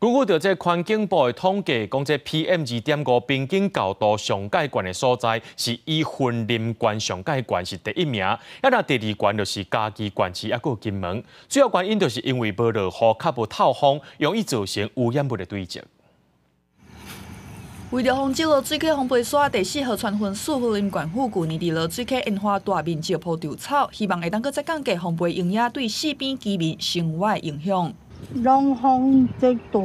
根据着这环境部的统计，讲这 PM2.5平均高度上界悬的所在，是以云林县上界悬是第一名，那第二悬就是嘉义县市，还有金门。主要原因就是因为无落雨，较无透风，容易造成污染物的堆积。为了防止落水溪风飞沙第4号传分数云林县府去年伫落水溪烟花大面积铺稻草，希望会当搁再降低风飞影影对四边居民生活的影响。龙风最大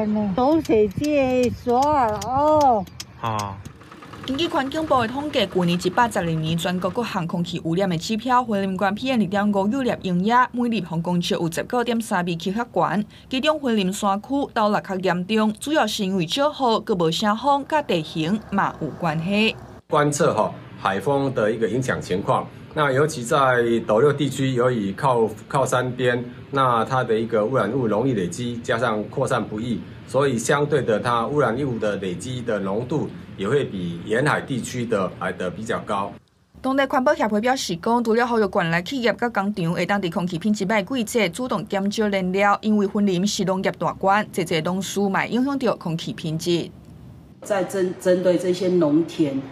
呢，都是这沙哦。根据环境部的统计，去年112年全国各项空气污染的指标，云林县 PM2.5 有列影影，每立方公尺有19.3微克较悬。其中云林山区倒落较严重，主要是因为少雨，佮无啥风，甲地形嘛有关系。观测海风的一个影响情况。那尤其在斗六地区，由于靠山边，那它的一个污染物容易累积，加上扩散不易，所以相对的，它污染物的累积的浓度也会比沿海地区的来得比较高。当地环保协会表示讲，除了呼吁县内企业甲工厂会当伫空气品质歹季节主动减少燃料，因为云林是农业大县，这些农事嘛影响到空气品质。在针对这些农田。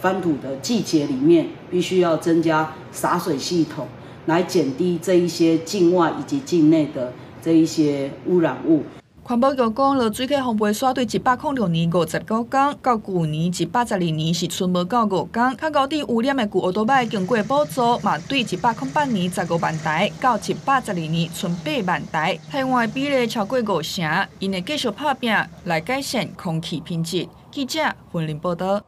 翻土的季节里面，必须要增加洒水系统，来减低这一些境外以及境内的这一些污染物。环保局讲，落水溪风飞沙对106年59天，到去年112年是剩无到5天。较高低污染的旧奥多麦经过补助，嘛对108年15万台到112年剩8万台，台湾的比例超过50%，因会继续打拼来改善空气品质。记者云林报道。